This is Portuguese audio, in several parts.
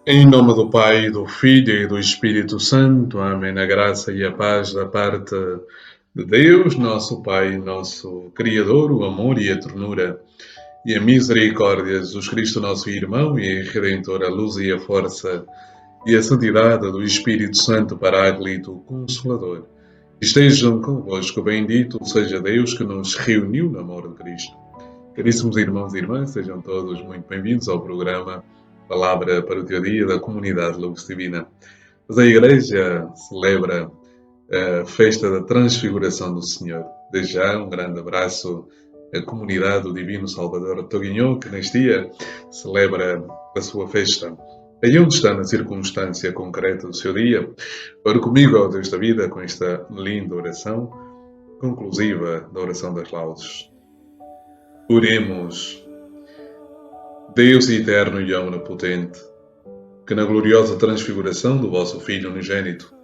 Em nome do Pai, do Filho e do Espírito Santo. Amém. A graça e a paz da parte de Deus, nosso Pai, nosso Criador, o amor e a ternura e a misericórdia de Jesus Cristo, nosso irmão e Redentor, a luz e a força e a santidade do Espírito Santo, Paráclito, Consolador. Estejam convosco, bendito seja Deus que nos reuniu no amor de Cristo. Caríssimos irmãos e irmãs, sejam todos muito bem-vindos ao programa Palavra para o Teu Dia da Comunidade Luz Divina. Mas a Igreja celebra a festa da Transfiguração do Senhor. Desde já, um grande abraço à comunidade do Divino Salvador de Toguinhó, que neste dia celebra a sua festa. Aí onde está na circunstância concreta do seu dia, ore comigo, ó Deus da vida, com esta linda oração conclusiva da oração das laudes. Oremos. Deus eterno e onipotente, que na gloriosa transfiguração do vosso Filho unigênito,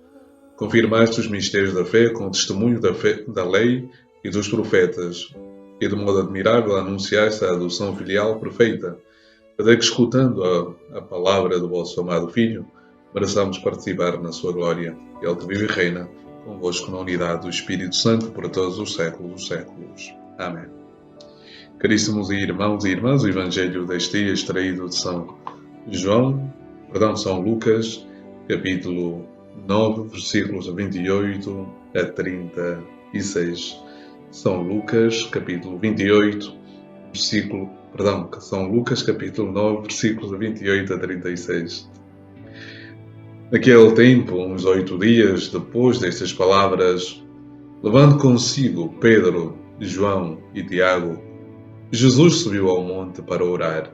confirmaste os mistérios da fé com o testemunho da lei e dos profetas, e de modo admirável anunciaste a adoção filial perfeita, até que, escutando a palavra do vosso amado Filho, mereçamos participar na sua glória. Ele que vive e reina convosco na unidade do Espírito Santo por todos os séculos dos séculos. Amém. Caríssimos irmãos e irmãs, o Evangelho deste dia extraído de São Lucas, capítulo 9, versículos 28 a 36. São Lucas, capítulo 28, São Lucas, capítulo 9, versículos 28 a 36. Naquele tempo, uns 8 dias depois destas palavras, levando consigo Pedro, João e Tiago, Jesus subiu ao monte para orar.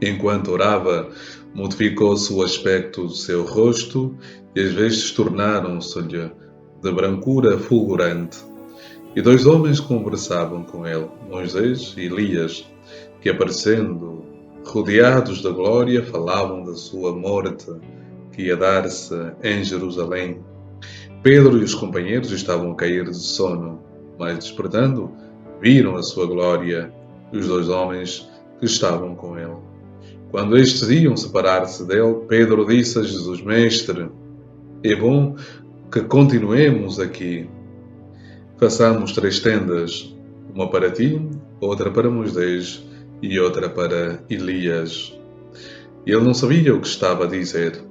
Enquanto orava, modificou-se o aspecto do seu rosto e as vestes tornaram-se-lhe de brancura fulgurante. E 2 homens conversavam com ele, Moisés e Elias, que aparecendo, rodeados da glória, falavam da sua morte, que ia dar-se em Jerusalém. Pedro e os companheiros estavam a cair de sono, mas despertando, viram a sua glória e os 2 homens que estavam com ele. Quando estes iam separar-se dele, Pedro disse a Jesus: Mestre, é bom que continuemos aqui. Façamos 3 tendas, uma para ti, outra para Moisés e outra para Elias. Ele não sabia o que estava a dizer.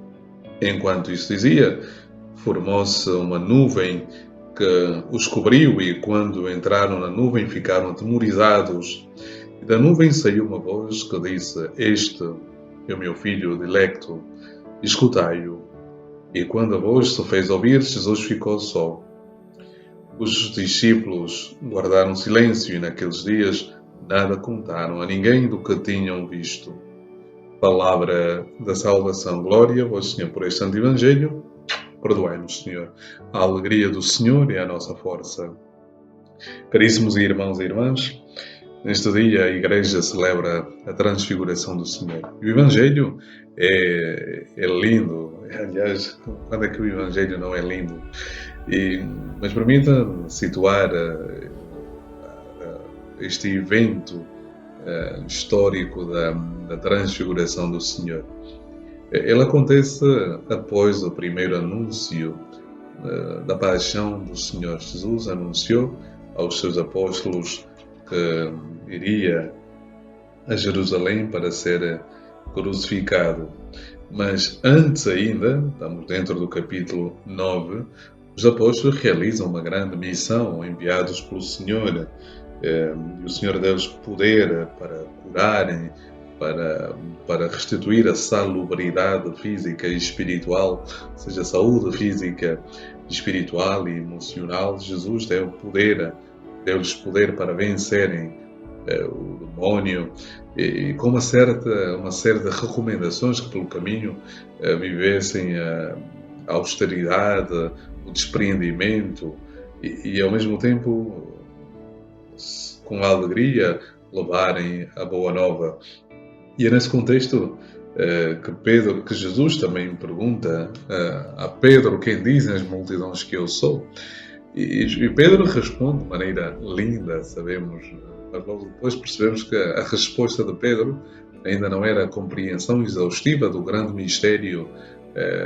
Enquanto isso dizia, formou-se uma nuvem que os cobriu, e quando entraram na nuvem ficaram atemorizados. E da nuvem saiu uma voz que disse: Este é o meu filho dilecto, escutai-o. E quando a voz se fez ouvir, Jesus ficou só. Os discípulos guardaram silêncio e naqueles dias nada contaram a ninguém do que tinham visto. Palavra da salvação. Glória a vós, Senhor, por este santo Evangelho. Perdoai-nos, Senhor. A alegria do Senhor é a nossa força. Caríssimos irmãos e irmãs, neste dia a Igreja celebra a transfiguração do Senhor. E o Evangelho é lindo. Aliás, quando é que o Evangelho não é lindo? Mas permita-me situar este evento histórico da transfiguração do Senhor. Ele acontece após o primeiro anúncio da paixão do Senhor. Jesus anunciou aos seus apóstolos que iria a Jerusalém para ser crucificado. Mas antes ainda, estamos dentro do capítulo 9, os apóstolos realizam uma grande missão enviados pelo Senhor. E o Senhor deu-lhes poder para curarem, para restituir a salubridade física e espiritual, ou seja, a saúde física, espiritual e emocional. Jesus deu-lhes poder para vencerem o demónio, e com uma série de recomendações que pelo caminho vivessem a austeridade, o despreendimento e ao mesmo tempo, com alegria, levarem a boa nova. E é nesse contexto que Jesus também pergunta a Pedro: quem dizem as multidões que eu sou? E Pedro responde de maneira linda, sabemos, mas logo depois percebemos que a resposta de Pedro ainda não era a compreensão exaustiva do grande mistério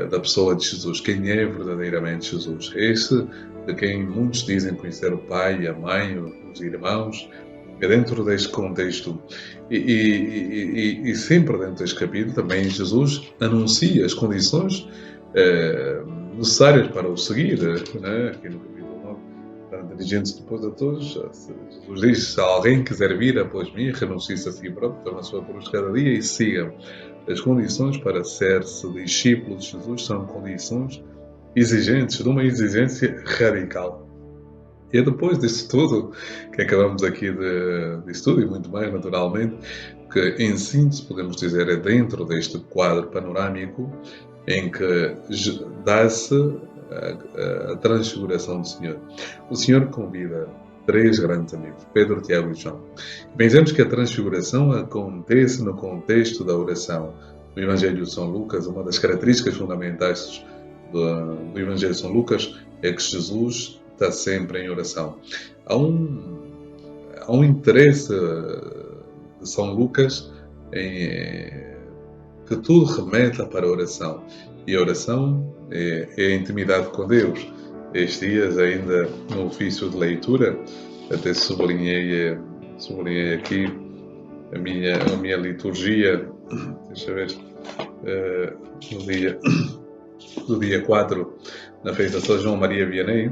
da pessoa de Jesus. Quem é verdadeiramente Jesus? Esse de quem muitos dizem conhecer o Pai, a Mãe, os irmãos, é dentro deste contexto e sempre dentro deste capítulo também Jesus anuncia as condições necessárias para o seguir, né? Aqui no capítulo 9, para dirigentes depois a todos, Jesus diz: se alguém quiser vir após mim, renuncie-se a si próprio, tome a sua cruz cada dia e siga. As condições para ser-se discípulo de Jesus são condições exigentes, de uma exigência radical. E é depois disso tudo que acabamos aqui disso tudo, e muito mais naturalmente, que em síntese podemos dizer é dentro deste quadro panorâmico em que dá-se a transfiguração do Senhor. O Senhor convida 3 grandes amigos, Pedro, Tiago e João. Pensemos que a transfiguração acontece no contexto da oração. No Evangelho de São Lucas, uma das características fundamentais do Evangelho de São Lucas é que Jesus está sempre em oração. Há um interesse de São Lucas em que tudo remeta para a oração. E a oração é a intimidade com Deus. Estes dias, ainda no ofício de leitura, até sublinhei aqui a minha liturgia, deixa eu ver, do dia 4, na festa de São João Maria Vianney.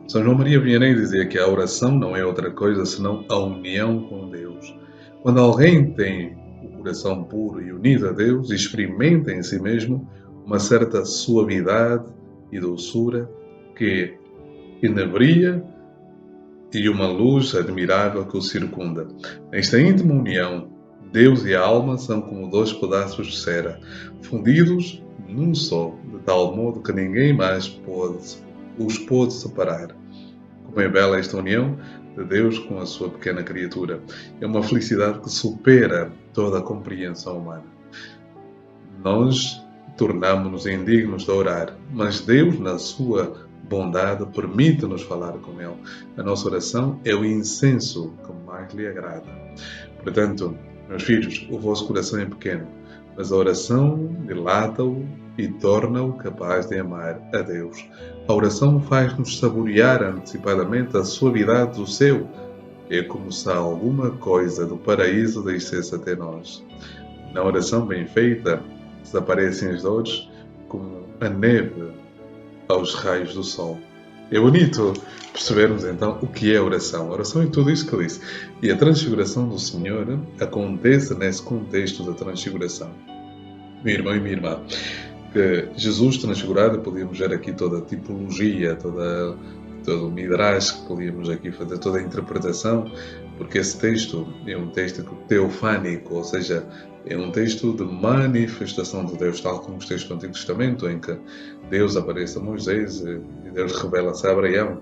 São João Maria Vianney dizia que a oração não é outra coisa senão a união com Deus. Quando alguém tem o coração puro e unido a Deus, experimenta em si mesmo uma certa suavidade e doçura que inebria e uma luz admirável que o circunda. Nesta íntima união, Deus e a alma são como 2 pedaços de cera, fundidos num só, de tal modo que ninguém mais os pôde separar. Como é bela esta união de Deus com a sua pequena criatura. É uma felicidade que supera toda a compreensão humana. Nós tornamo-nos indignos de orar, mas Deus, na sua bondade, permite-nos falar com Ele. A nossa oração é o incenso que mais lhe agrada. Portanto, meus filhos, o vosso coração é pequeno, mas a oração dilata-o e torna-o capaz de amar a Deus. A oração faz-nos saborear antecipadamente a suavidade do céu. É como se alguma coisa do paraíso descesse até nós. Na oração bem feita, desaparecem as dores como a neve aos raios do sol. É bonito percebermos então o que é a oração. A oração é tudo isso que eu disse. E a transfiguração do Senhor acontece nesse contexto da transfiguração. Meu irmão e minha irmã, que Jesus transfigurado, podíamos ver aqui toda a tipologia, todo o midrash que podíamos aqui fazer, toda a interpretação, porque esse texto é um texto teofânico, ou seja, é um texto de manifestação de Deus, tal como os textos do Antigo Testamento, em que Deus aparece a Moisés e Deus revela-se a Abraão.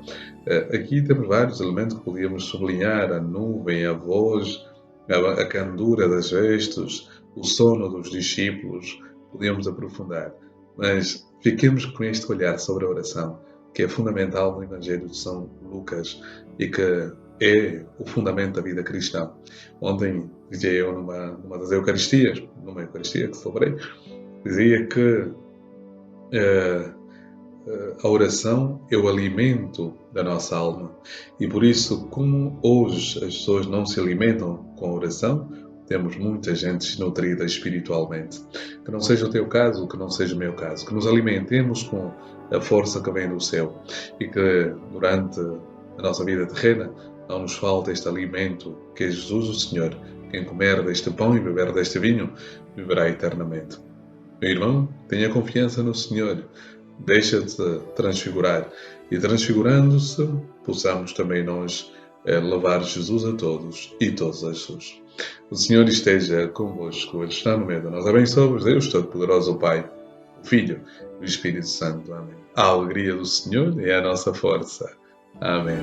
Aqui temos vários elementos que podíamos sublinhar: a nuvem, a voz, a candura das vestes, o sono dos discípulos. Podíamos aprofundar, mas fiquemos com este olhar sobre a oração, que é fundamental no Evangelho de São Lucas e que é o fundamento da vida cristã. Ontem dizia eu numa das Eucaristias, numa Eucaristia que celebrei, dizia que a oração é o alimento da nossa alma e por isso, como hoje as pessoas não se alimentam com a oração, temos muita gente desnutrida espiritualmente. Que não seja o teu caso, que não seja o meu caso. Que nos alimentemos com a força que vem do céu e que durante a nossa vida terrena não nos falte este alimento que é Jesus o Senhor. Quem comer deste pão e beber deste vinho viverá eternamente. Meu irmão, tenha confiança no Senhor. Deixa-te transfigurar e transfigurando-se possamos também nós levar Jesus a todos e todos a Jesus. O Senhor esteja convosco, Ele está no meio de nós. Abençoe-vos Deus Todo-Poderoso, o Pai, o Filho e o Espírito Santo. Amém. A alegria do Senhor é a nossa força. Amém.